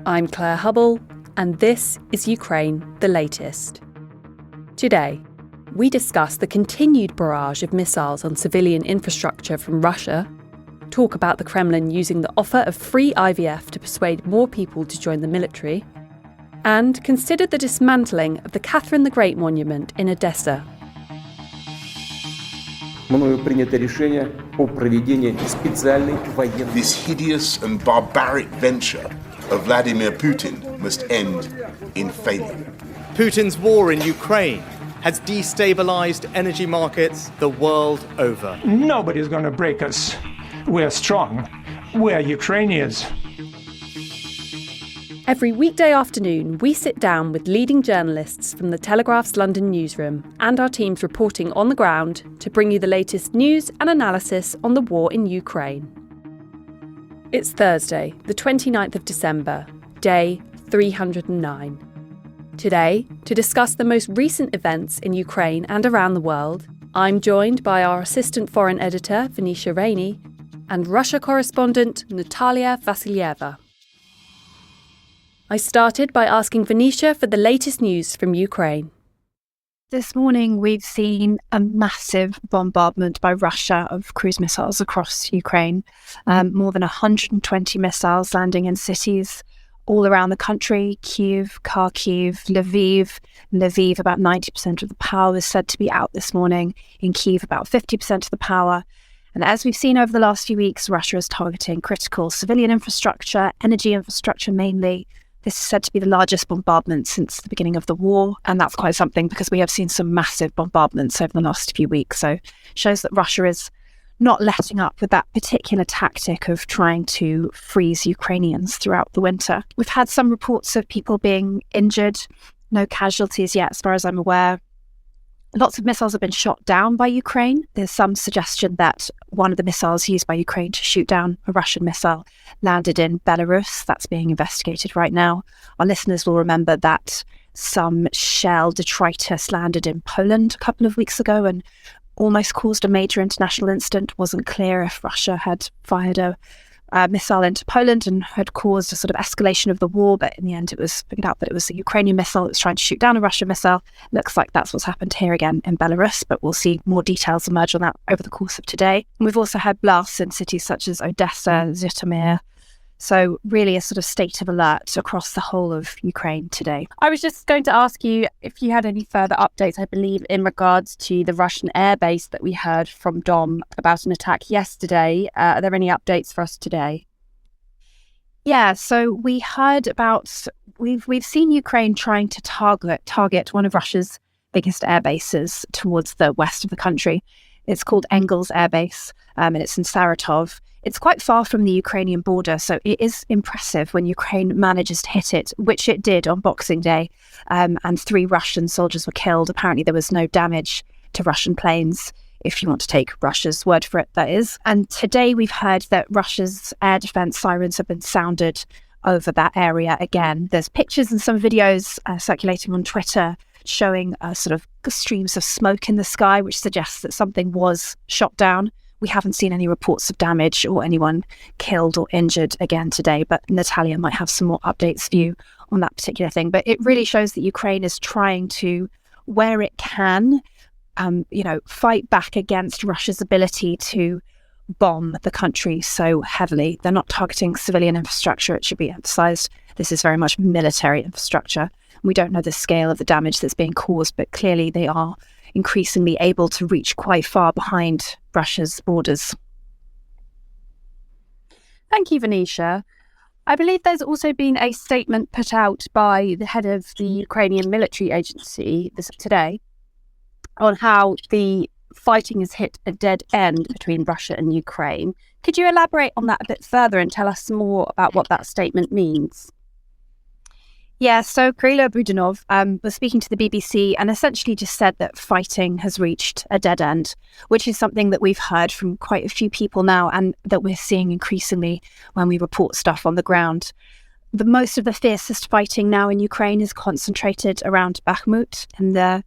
I'm Claire Hubble, and this is Ukraine, the latest. Today, we discuss the continued barrage of missiles on civilian infrastructure from Russia, talk about the Kremlin using the offer of free IVF to persuade more people to join the military, and consider the dismantling of the Catherine the Great monument in Odessa. This hideous and barbaric venture of Vladimir Putin must end in failure. Putin's war in Ukraine has destabilized energy markets the world over. Nobody's going to break us. We're strong. We're Ukrainians. Every weekday afternoon, we sit down with leading journalists from the Telegraph's London newsroom and our teams reporting on the ground to bring you the latest news and analysis on the war in Ukraine. It's Thursday, the 29th of December, day 309. Today, to discuss the most recent events in Ukraine and around the world, I'm joined by our assistant foreign editor, Venetia Rainey, and Russia correspondent, Natalia Vasilyeva. I started by asking Venetia for the latest news from Ukraine. This morning, we've seen a massive bombardment by Russia of cruise missiles across Ukraine. More than 120 missiles landing in cities all around the country. Kyiv, Kharkiv, Lviv. Lviv, about 90% of the power was said to be out this morning. In Kyiv, about 50% of the power. And as we've seen over the last few weeks, Russia is targeting critical civilian infrastructure, energy infrastructure mainly. This is said to be the largest bombardment since the beginning of the war, and that's quite something because we have seen some massive bombardments over the last few weeks. So it shows that Russia is not letting up with that particular tactic of trying to freeze Ukrainians throughout the winter. We've had some reports of people being injured, no casualties yet as far as I'm aware. Lots of missiles have been shot down by Ukraine. There's some suggestion that one of the missiles used by Ukraine to shoot down a Russian missile landed in Belarus. That's being investigated right now. Our listeners will remember that some shell detritus landed in Poland a couple of weeks ago and almost caused a major international incident. It wasn't clear if Russia had fired a missile into Poland and had caused a sort of escalation of the war, but in the end it was figured out that it was a Ukrainian missile that was trying to shoot down a Russian missile. Looks like that's what's happened here again in Belarus, but we'll see more details emerge on that over the course of today. And we've also had blasts in cities such as Odessa, Zhytomyr. So really a sort of state of alert across the whole of Ukraine today. I was just going to ask you if you had any further updates, I believe, in regards to the Russian airbase that we heard from Dom about an attack yesterday. Are there any updates for us today? Yeah, so we heard about, we've seen Ukraine trying to target one of Russia's biggest air bases towards the west of the country. It's called Engels Air Base, and it's in Saratov. It's quite far from the Ukrainian border, so it is impressive when Ukraine manages to hit it, which it did on Boxing Day, and 3 Russian soldiers were killed. Apparently there was no damage to Russian planes, if you want to take Russia's word for it, that is. And today we've heard that Russia's air defense sirens have been sounded over that area again. There's pictures and some videos circulating on Twitter showing sort of streams of smoke in the sky, which suggests that something was shot down. We haven't seen any reports of damage or anyone killed or injured again today, but Natalia might have some more updates for you on that particular thing. But it really shows that Ukraine is trying to, where it can, fight back against Russia's ability to bomb the country so heavily. They're not targeting civilian infrastructure, it should be emphasized. This is very much military infrastructure. We don't know the scale of the damage that's being caused, but clearly they are increasingly able to reach quite far behind Russia's borders. Thank you, Venetia. I believe there's also been a statement put out by the head of the Ukrainian military agency today on how the fighting has hit a dead end between Russia and Ukraine. Could you elaborate on that a bit further and tell us more about what that statement means? Yeah, so Kirill Budanov was speaking to the BBC and essentially just said that fighting has reached a dead end, which is something that we've heard from quite a few people now and that we're seeing increasingly when we report stuff on the ground. The most of the fiercest fighting now in Ukraine is concentrated around Bakhmut in the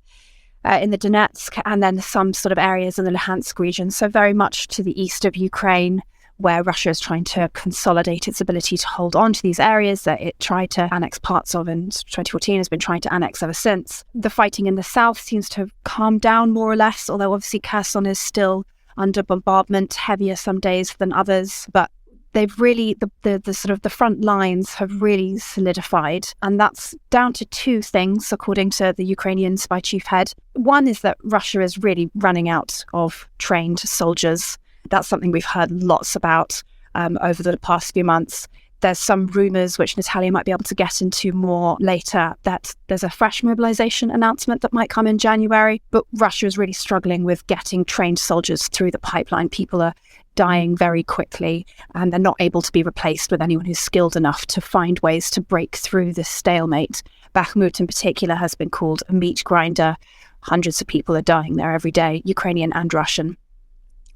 Donetsk and then some sort of areas in the Luhansk region, so very much to the east of Ukraine, where Russia is trying to consolidate its ability to hold on to these areas that it tried to annex parts of in 2014, has been trying to annex ever since. The fighting in the south seems to have calmed down more or less, although obviously Kherson is still under bombardment, heavier some days than others. But they've really, the sort of the front lines have really solidified. And that's down to two things, according to the Ukrainian spy chief head. One is that Russia is really running out of trained soldiers. That's something we've heard lots about over the past few months. There's some rumours, which Natalia might be able to get into more later, that there's a fresh mobilisation announcement that might come in January. But Russia is really struggling with getting trained soldiers through the pipeline. People are dying very quickly, and they're not able to be replaced with anyone who's skilled enough to find ways to break through this stalemate. Bakhmut in particular has been called a meat grinder. Hundreds of people are dying there every day, Ukrainian and Russian.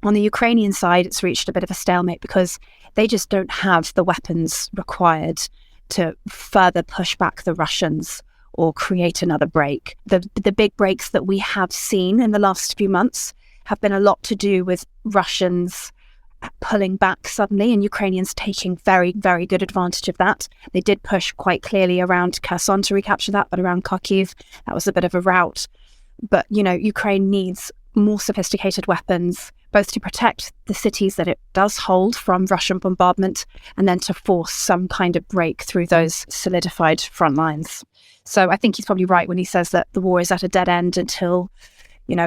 On the Ukrainian side, it's reached a bit of a stalemate because they just don't have the weapons required to further push back the Russians or create another break. The big breaks that we have seen in the last few months have been a lot to do with Russians pulling back suddenly and Ukrainians taking very, very good advantage of that. They did push quite clearly around Kherson to recapture that, but around Kharkiv, that was a bit of a rout. But, Ukraine needs more sophisticated weapons, both to protect the cities that it does hold from Russian bombardment and then to force some kind of break through those solidified front lines. So I think he's probably right when he says that the war is at a dead end until,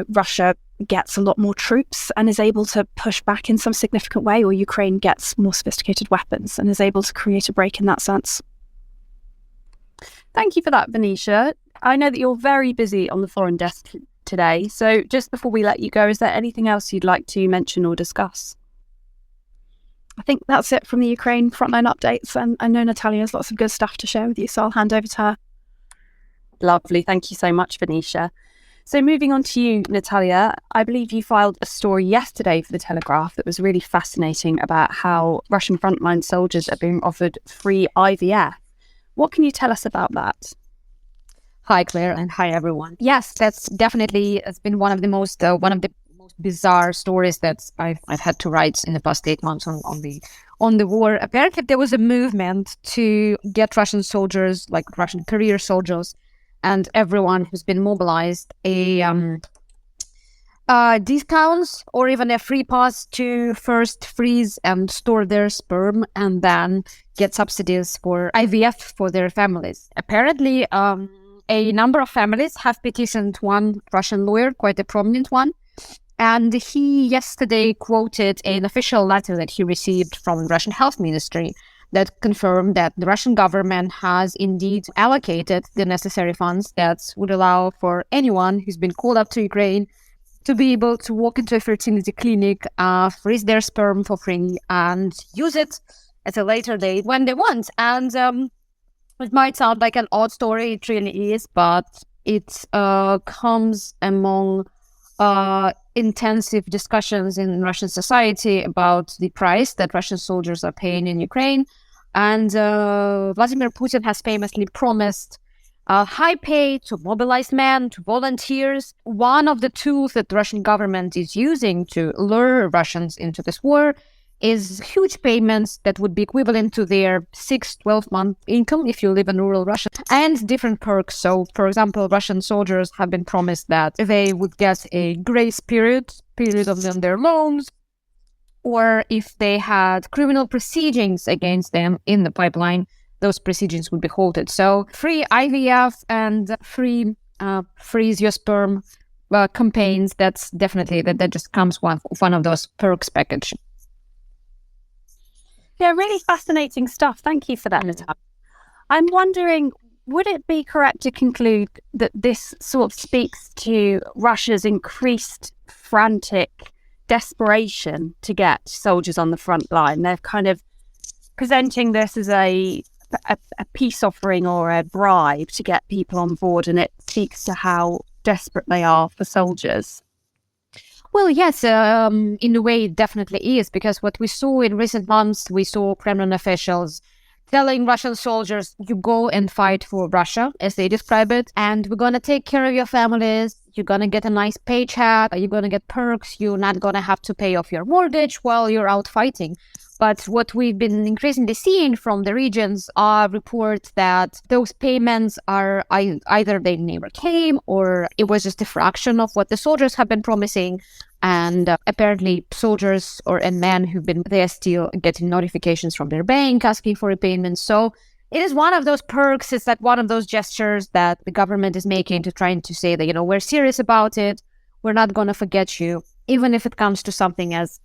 Russia gets a lot more troops and is able to push back in some significant way, or Ukraine gets more sophisticated weapons and is able to create a break in that sense. Thank you for that, Venetia. I know that you're very busy on the foreign desk today. So just before we let you go, is there anything else you'd like to mention or discuss? I think that's it from the Ukraine frontline updates. And I know Natalia has lots of good stuff to share with you, so I'll hand over to her. Lovely. Thank you so much, Venetia. So moving on to you, Natalia, I believe you filed a story yesterday for The Telegraph that was really fascinating about how Russian frontline soldiers are being offered free IVF. What can you tell us about that? Hi, Claire, and hi, everyone. Yes, that's definitely has been one of the most bizarre stories that I've had to write in the past 8 months on the war. Apparently, there was a movement to get Russian soldiers, like Russian career soldiers, and everyone who's been mobilized, discounts or even a free pass to first freeze and store their sperm and then get subsidies for IVF for their families. Apparently, a number of families have petitioned one Russian lawyer, quite a prominent one, and he yesterday quoted an official letter that he received from the Russian Health Ministry that confirmed that the Russian government has indeed allocated the necessary funds that would allow for anyone who's been called up to Ukraine to be able to walk into a fertility clinic, freeze their sperm for free, and use it at a later date when they want. And it might sound like an odd story, it really is, but it comes among intensive discussions in Russian society about the price that Russian soldiers are paying in Ukraine. And Vladimir Putin has famously promised high pay to mobilized men, to volunteers. One of the tools that the Russian government is using to lure Russians into this war is huge payments that would be equivalent to their 6-12-month income if you live in rural Russia, and different perks. So, for example, Russian soldiers have been promised that they would get a grace period of their loans, or if they had criminal proceedings against them in the pipeline, those proceedings would be halted. So, free IVF and free freeze your sperm campaigns, that's definitely, that just comes one of those perks package. Yeah, really fascinating stuff. Thank you for that, Natalia. I'm wondering, would it be correct to conclude that this sort of speaks to Russia's increased frantic desperation to get soldiers on the front line? They're kind of presenting this as a peace offering or a bribe to get people on board, and it speaks to how desperate they are for soldiers. Well, yes, in a way it definitely is, because what we saw in recent months, we saw Kremlin officials telling Russian soldiers, you go and fight for Russia, as they describe it, and we're going to take care of your families, you're going to get a nice paycheck, you're going to get perks, you're not going to have to pay off your mortgage while you're out fighting. But what we've been increasingly seeing from the regions are reports that those payments are either they never came or it was just a fraction of what the soldiers have been promising. And apparently soldiers and men who've been there still getting notifications from their bank asking for repayment. So it is one of those perks. It's like one of those gestures that the government is making to trying to say that, we're serious about it. We're not going to forget you, even if it comes to something as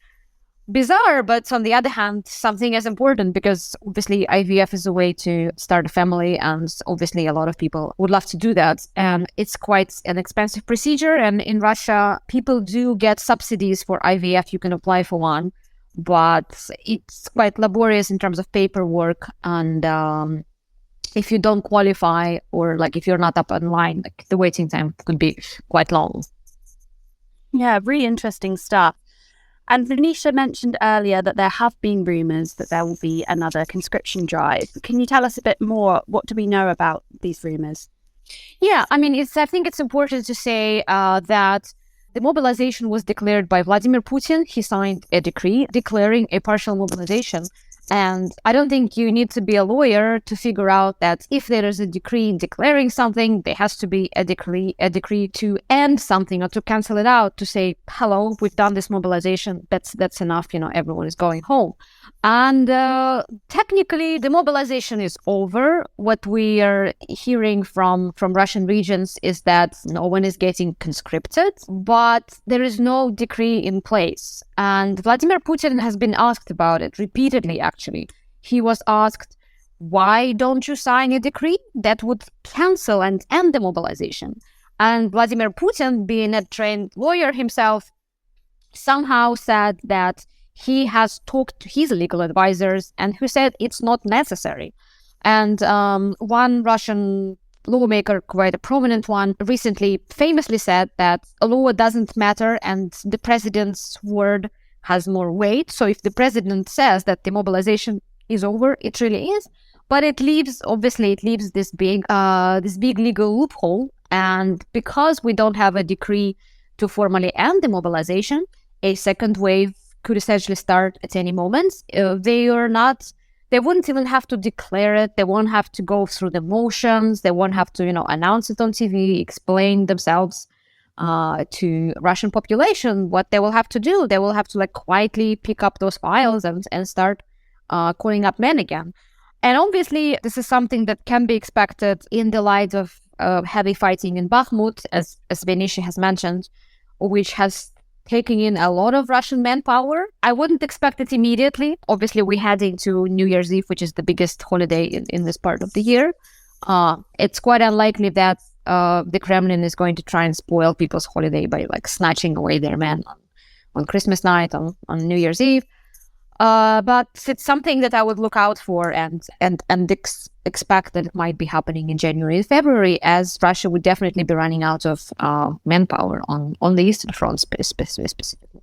bizarre, but on the other hand, something as important, because obviously IVF is a way to start a family, and obviously a lot of people would love to do that. And it's quite an expensive procedure. And in Russia, people do get subsidies for IVF. You can apply for one, but it's quite laborious in terms of paperwork. And if you don't qualify, or like if you're not up online, like the waiting time could be quite long. Yeah, really interesting stuff. And Venetia mentioned earlier that there have been rumours that there will be another conscription drive. Can you tell us a bit more? What do we know about these rumours? Yeah, I mean, I think it's important to say that the mobilization was declared by Vladimir Putin. He signed a decree declaring a partial mobilization. And I don't think you need to be a lawyer to figure out that if there is a decree declaring something, there has to be a decree to end something or to cancel it out, to say, hello, we've done this mobilization. That's enough. Everyone is going home. And technically, the mobilization is over. What we are hearing from Russian regions is that no one is getting conscripted, but there is no decree in place. And Vladimir Putin has been asked about it repeatedly, actually. He was asked, why don't you sign a decree that would cancel and end the mobilization? And Vladimir Putin, being a trained lawyer himself, somehow said that he has talked to his legal advisors and who said it's not necessary. And one Russian lawmaker, quite a prominent one, recently famously said that a law doesn't matter and the president's word has more weight. So if the president says that the mobilization is over, it really is. But it leaves this big legal loophole. And because we don't have a decree to formally end the mobilization, a second wave could essentially start at any moment. They wouldn't even have to declare it. They won't have to go through the motions. They won't have to, announce it on TV, explain themselves to Russian population. What they will have to do, they will have to quietly pick up those files and start calling up men again. And obviously, this is something that can be expected in the light of heavy fighting in Bakhmut, as Venetia has mentioned, which has taking in a lot of Russian manpower. I wouldn't expect it immediately. Obviously, we're heading to New Year's Eve, which is the biggest holiday in this part of the year. It's quite unlikely that the Kremlin is going to try and spoil people's holiday by snatching away their men on Christmas night, on New Year's Eve. But it's something that I would look out for and expect that it might be happening in January and February, as Russia would definitely be running out of manpower on the Eastern Front specifically.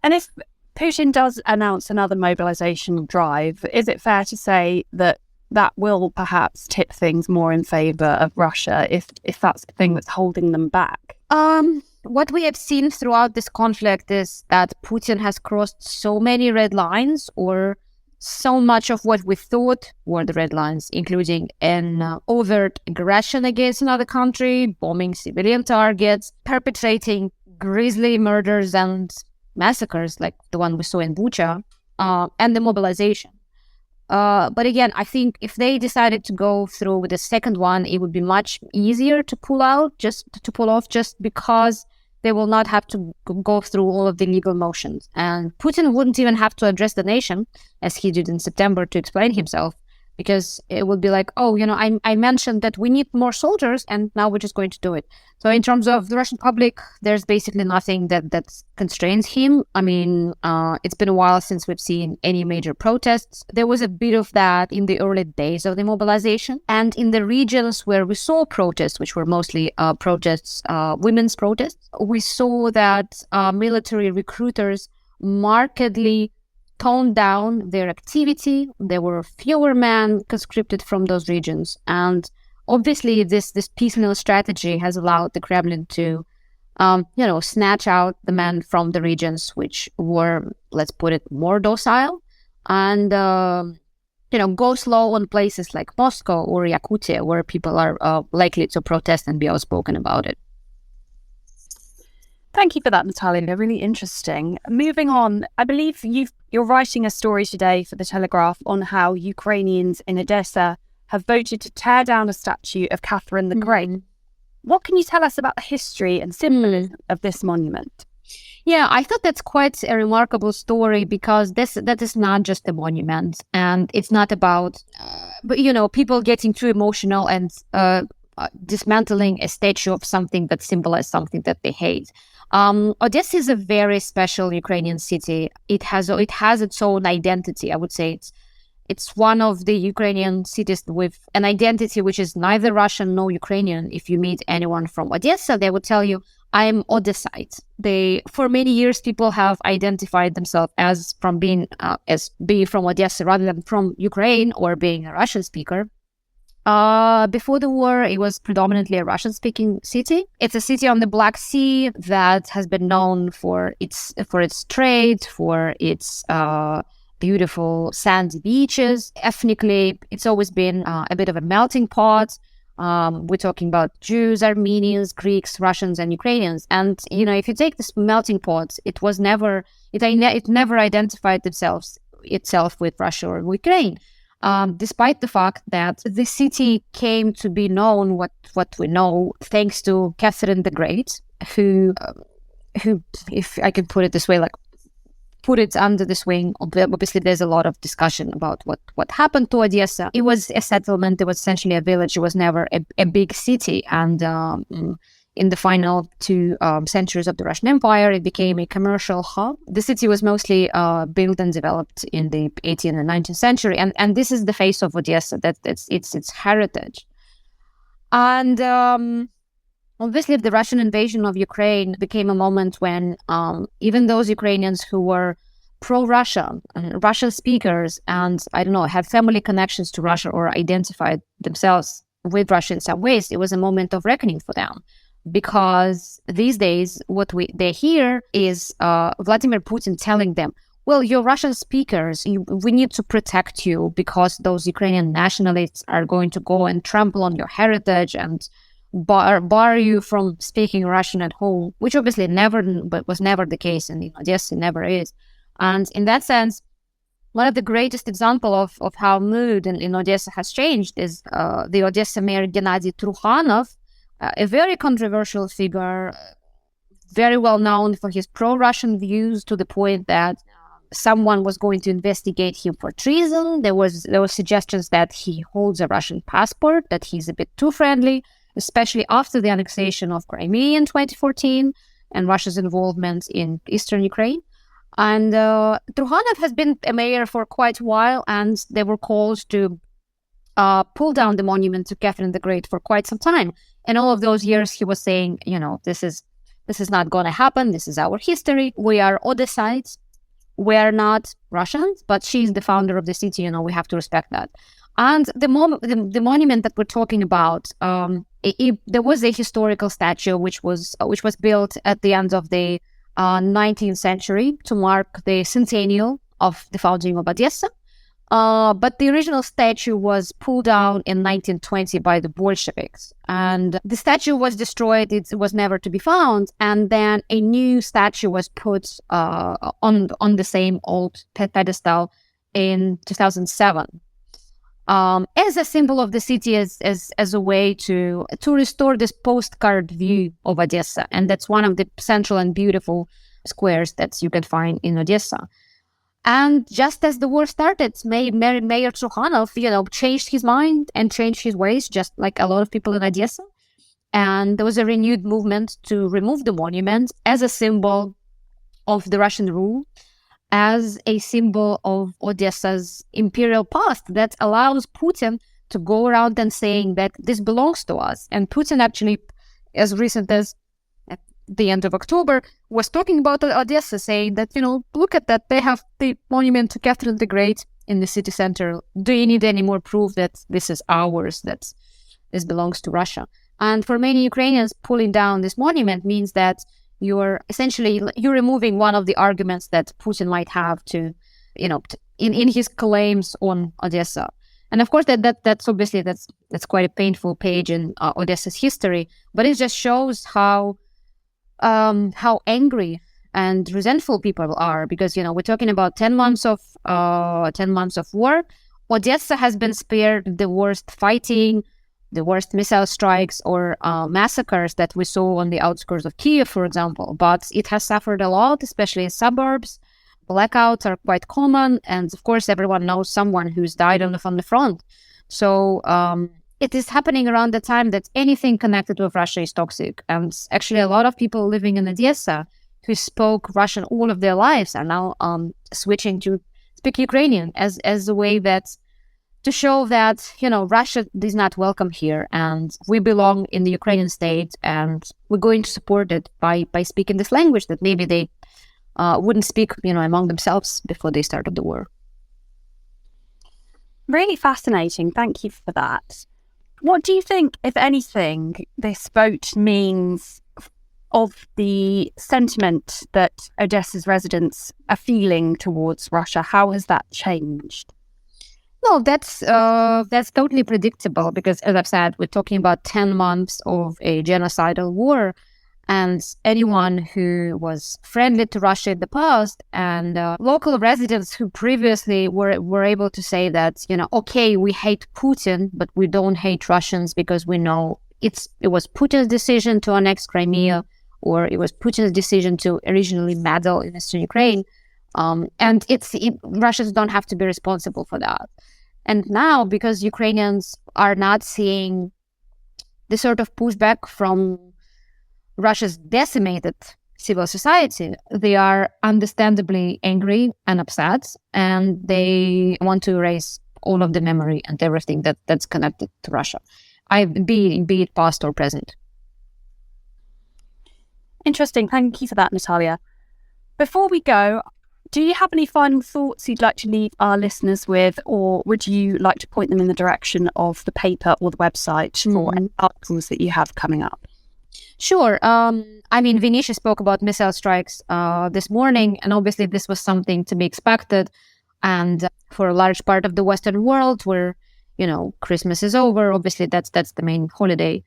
And if Putin does announce another mobilization drive, is it fair to say that will perhaps tip things more in favor of Russia if that's the thing that's holding them back? What we have seen throughout this conflict is that Putin has crossed so many red lines, or so much of what we thought were the red lines, including an overt aggression against another country, bombing civilian targets, perpetrating grisly murders and massacres like the one we saw in Bucha, and the mobilization. But again, I think if they decided to go through with the second one, it would be much easier to pull off just because they will not have to go through all of the legal motions. And Putin wouldn't even have to address the nation, as he did in September, to explain himself, because it would be like, I mentioned that we need more soldiers, and now we're just going to do it. So in terms of the Russian public, there's basically nothing that constrains him. I mean, it's been a while since we've seen any major protests. There was a bit of that in the early days of the mobilization. And in the regions where we saw protests, which were mostly women's protests, we saw that military recruiters markedly toned down their activity. There were fewer men conscripted from those regions. And obviously, this piecemeal strategy has allowed the Kremlin to snatch out the men from the regions which were, let's put it, more docile, and go slow on places like Moscow or Yakutia, where people are likely to protest and be outspoken about it. Thank you for that, Natalia. Really interesting. Moving on, I believe you're writing a story today for The Telegraph on how Ukrainians in Odessa have voted to tear down a statue of Catherine the Great. What can you tell us about the history and symbolism of this monument? Yeah, I thought that's quite a remarkable story, because that is not just a monument, and it's not about, people getting too emotional and dismantling a statue of something that symbolizes something that they hate. Odessa is a very special Ukrainian city. It has its own identity. I would say it's one of the Ukrainian cities with an identity which is neither Russian nor Ukrainian. If you meet anyone from Odessa, they would tell you, I am Odessite. For many years, people have identified themselves as being from Odessa rather than from Ukraine or being a Russian speaker. Before the war, it was predominantly a Russian-speaking city. It's a city on the Black Sea that has been known for its trade, for its beautiful sandy beaches. Ethnically, it's always been a bit of a melting pot. We're talking about Jews, Armenians, Greeks, Russians, and Ukrainians. And if you take this melting pot, it never identified itself with Russia or Ukraine. Despite the fact that the city came to be known what we know thanks to Catherine the Great, who, if I can put it this way, put it under the swing. Obviously, there's a lot of discussion about what happened to Odessa. It was a settlement. It was essentially a village. It was never a big city. And in the final 2 centuries of the Russian Empire, it became a commercial hub. The city was mostly built and developed in the 18th and 19th century. And this is the face of Odessa. It's its heritage. And obviously, the Russian invasion of Ukraine became a moment when even those Ukrainians who were pro-Russia, Russian speakers, and had family connections to Russia or identified themselves with Russia in some ways, it was a moment of reckoning for them. Because these days, what they hear is Vladimir Putin telling them, well, you're Russian speakers, we need to protect you because those Ukrainian nationalists are going to go and trample on your heritage and bar you from speaking Russian at home, which obviously was never the case, and in Odessa never is. And in that sense, one of the greatest examples of how mood in Odessa has changed is the Odessa mayor Gennady Trukhanov, a very controversial figure, very well known for his pro-Russian views, to the point that someone was going to investigate him for treason. There were suggestions that he holds a Russian passport, that he's a bit too friendly, especially after the annexation of Crimea in 2014 and Russia's involvement in eastern Ukraine. And Trukhanov has been a mayor for quite a while, and there were calls to pull down the monument to Catherine the Great for quite some time. And all of those years he was saying, this is not going to happen. This is our history. We are Odessites. We are not Russians, but she's the founder of the city. We have to respect that. And the monument that we're talking about, there was a historical statue which was built at the end of the 19th century to mark the centennial of the founding of Odessa. But the original statue was pulled down in 1920 by the Bolsheviks, and the statue was destroyed. It was never to be found. And then a new statue was put on the same old pedestal in 2007. As a symbol of the city, as a way to restore this postcard view of Odessa. And that's one of the central and beautiful squares that you can find in Odessa. And just as the war started, Mayor Trukhanov, changed his mind and changed his ways, just like a lot of people in Odessa. And there was a renewed movement to remove the monument as a symbol of the Russian rule, as a symbol of Odessa's imperial past that allows Putin to go around and saying that this belongs to us. And Putin actually, as recent as at the end of October, was talking about Odessa, saying that, look at that, they have the monument to Catherine the Great in the city center. Do you need any more proof that this is ours, that this belongs to Russia? And for many Ukrainians, pulling down this monument means that you're removing one of the arguments that Putin might have to, in his claims on Odessa. And of course, that's obviously that's quite a painful page in Odessa's history. But it just shows how angry and resentful people are, because we're talking about 10 months of war. Odessa has been spared the worst fighting, the worst missile strikes or massacres that we saw on the outskirts of Kiev, for example. But it has suffered a lot, especially in suburbs. Blackouts are quite common, and of course, everyone knows someone who's died on the front. So it is happening around the time that anything connected with Russia is toxic. And actually, a lot of people living in Odessa who spoke Russian all of their lives are now switching to speak Ukrainian as a way to show that, Russia is not welcome here and we belong in the Ukrainian state, and we're going to support it by speaking this language that maybe they wouldn't speak, among themselves before they started the war. Really fascinating. Thank you for that. What do you think, if anything, this vote means of the sentiment that Odessa's residents are feeling towards Russia? How has that changed? No, that's totally predictable, because, as I've said, we're talking about 10 months of a genocidal war, and anyone who was friendly to Russia in the past and local residents who previously were able to say that, okay, we hate Putin, but we don't hate Russians because we know it was Putin's decision to annex Crimea, or it was Putin's decision to originally meddle in eastern Ukraine. And Russians don't have to be responsible for that. And now, because Ukrainians are not seeing the sort of pushback from Russia's decimated civil society, they are understandably angry and upset, and they want to erase all of the memory and everything that's connected to Russia, be it past or present. Interesting. Thank you for that, Natalia. Before we go, do you have any final thoughts you'd like to leave our listeners with, or would you like to point them in the direction of the paper or the website for any articles that you have coming up? Sure. Vinisha spoke about missile strikes this morning, and obviously this was something to be expected. And for a large part of the Western world, where, Christmas is over, obviously that's the main holiday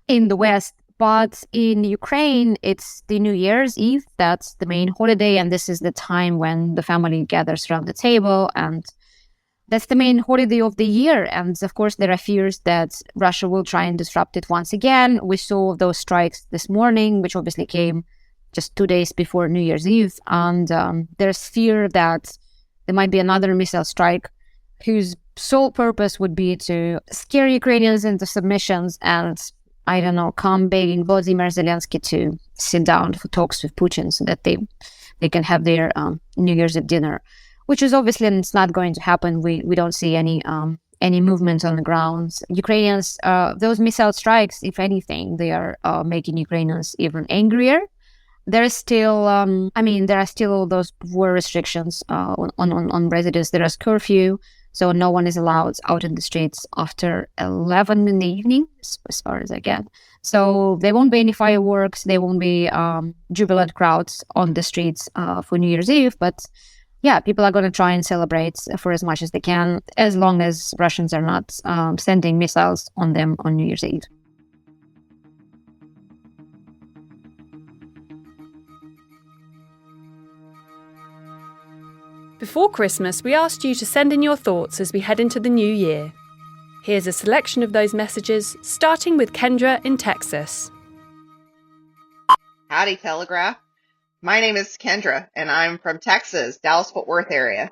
in the West. But in Ukraine, it's the New Year's Eve. That's the main holiday. And this is the time when the family gathers around the table. And that's the main holiday of the year. And of course, there are fears that Russia will try and disrupt it once again. We saw those strikes this morning, which obviously came just 2 days before New Year's Eve. And there's fear that there might be another missile strike whose sole purpose would be to scare Ukrainians into submissions and, come begging Vladimir Zelensky to sit down for talks with Putin so that they can have their New Year's Eve dinner, which is obviously it's not going to happen. We don't see any movement on the ground. Ukrainians, those missile strikes, if anything, they are making Ukrainians even angrier. There is still, there are still all those war restrictions on residents. There is curfew. So no one is allowed out in the streets after 11 in the evening, as far as I can. So there won't be any fireworks. There won't be jubilant crowds on the streets for New Year's Eve. But yeah, people are going to try and celebrate for as much as they can, as long as Russians are not sending missiles on them on New Year's Eve. Before Christmas, we asked you to send in your thoughts as we head into the new year. Here's a selection of those messages, starting with Kendra in Texas. Howdy, Telegraph. My name is Kendra, and I'm from Texas, Dallas-Fort Worth area.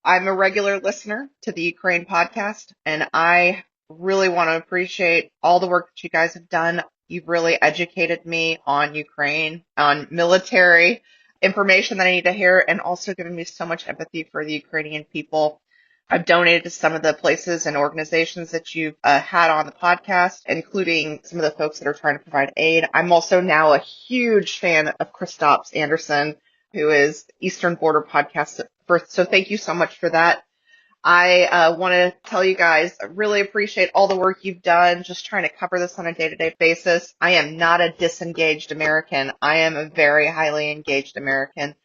I'm a regular listener to the Ukraine podcast, and I really want to appreciate all the work that you guys have done. You've really educated me on Ukraine, on military information that I need to hear, and also given me so much empathy for the Ukrainian people. I've donated to some of the places and organizations that you've had on the podcast, including some of the folks that are trying to provide aid. I'm also now a huge fan of Kristaps Anderson, who is Eastern Border Podcast. So thank you so much for that. I want to tell you guys, I really appreciate all the work you've done just trying to cover this on a day-to-day basis. I am not a disengaged American. I am a very highly engaged American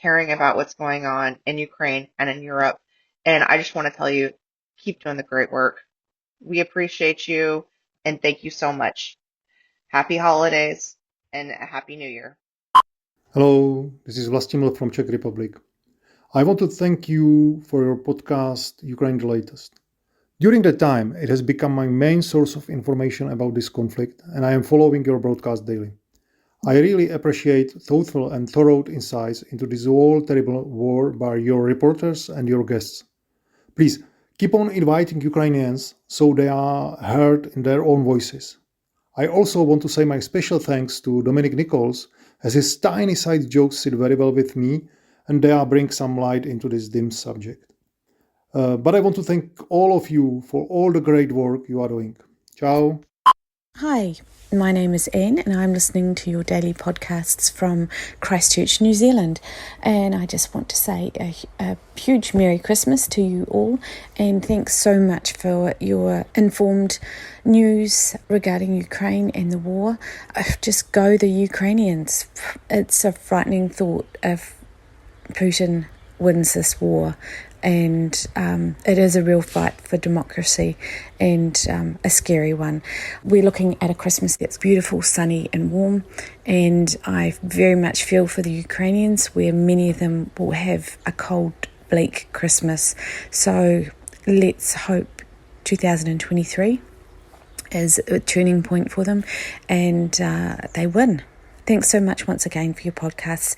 caring about what's going on in Ukraine and in Europe. And I just want to tell you, keep doing the great work. We appreciate you and thank you so much. Happy holidays and a happy new year. Hello, this is Vlastimil from Czech Republic. I want to thank you for your podcast, Ukraine the Latest. During that time, it has become my main source of information about this conflict, and I am following your broadcast daily. I really appreciate thoughtful and thorough insights into this whole terrible war by your reporters and your guests. Please, keep on inviting Ukrainians so they are heard in their own voices. I also want to say my special thanks to Dominic Nichols, as his tiny side jokes sit very well with me, and they bring some light into this dim subject. But I want to thank all of you for all the great work you are doing. Ciao. Hi, my name is Anne and I'm listening to your daily podcasts from Christchurch, New Zealand. And I just want to say a huge Merry Christmas to you all, and thanks so much for your informed news regarding Ukraine and the war. Just go the Ukrainians. It's a frightening thought if Putin wins this war, and it is a real fight for democracy and a scary one. We're looking at a Christmas that's beautiful, sunny and warm, and I very much feel for the Ukrainians, where many of them will have a cold, bleak Christmas. So let's hope 2023 is a turning point for them and they win. Thanks so much once again for your podcast.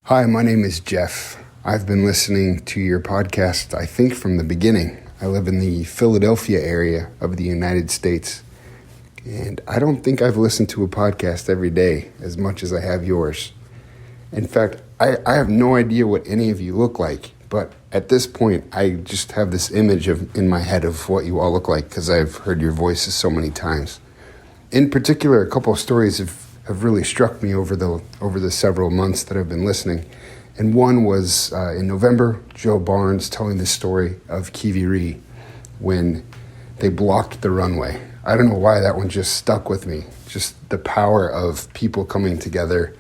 Hi, my name is Jeff. I've been listening to your podcast, I think, from the beginning. I live in the Philadelphia area of the United States, and I don't think I've listened to a podcast every day as much as I have yours. In fact, I have no idea what any of you look like, but at this point, I just have this image in my head of what you all look like because I've heard your voices so many times. In particular, a couple of stories have really struck me over the several months that I've been listening. And one was in November, Joe Barnes telling the story of Kiviri when they blocked the runway. I don't know why that one just stuck with me. Just the power of people coming together.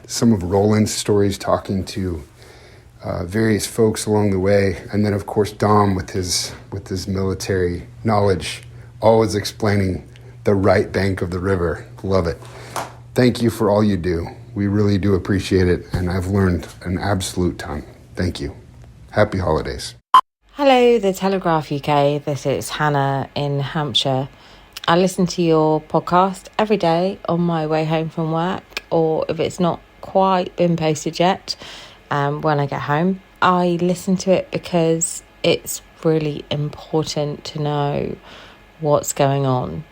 Some of Roland's stories talking to various folks along the way. And then, of course, Dom with his military knowledge, always explaining the right bank of the river. Love it. Thank you for all you do. We really do appreciate it, and I've learned an absolute ton. Thank you. Happy holidays. Hello, The Telegraph UK. This is Hannah in Hampshire. I listen to your podcast every day on my way home from work, or if it's not quite been posted yet, when I get home. I listen to it because it's really important to know what's going on.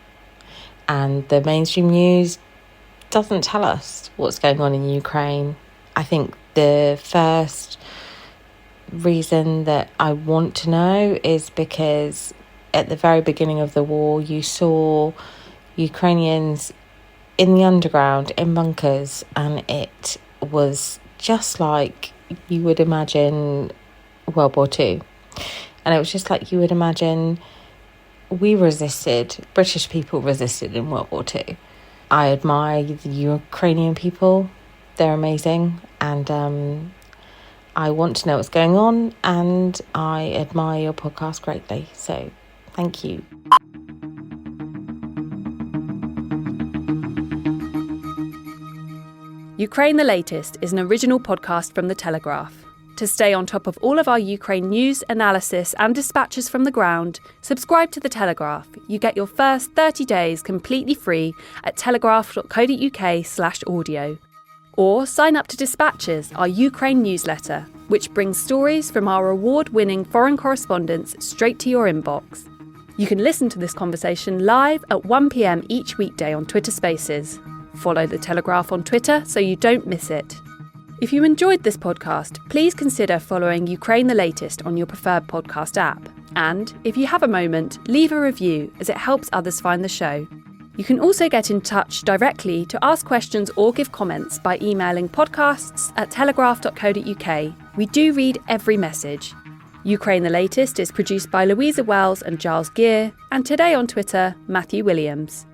And the mainstream news doesn't tell us what's going on in Ukraine. I think the first reason that I want to know is because at the very beginning of the war, you saw Ukrainians in the underground, in bunkers, and it was just like you would imagine World War II. And it was just like you would imagine British people resisted in World War II. I admire the Ukrainian people. They're amazing. And I want to know what's going on. And I admire your podcast greatly. So thank you. Ukraine the Latest is an original podcast from The Telegraph. To stay on top of all of our Ukraine news, analysis and dispatches from the ground, subscribe to The Telegraph. You get your first 30 days completely free at telegraph.co.uk/audio. Or sign up to Dispatches, our Ukraine newsletter, which brings stories from our award-winning foreign correspondents straight to your inbox. You can listen to this conversation live at 1 p.m. each weekday on Twitter Spaces. Follow The Telegraph on Twitter so you don't miss it. If you enjoyed this podcast, please consider following Ukraine the Latest on your preferred podcast app. And if you have a moment, leave a review as it helps others find the show. You can also get in touch directly to ask questions or give comments by emailing podcasts@telegraph.co.uk. We do read every message. Ukraine the Latest is produced by Louisa Wells and Giles Gear, and today on Twitter, Matthew Williams.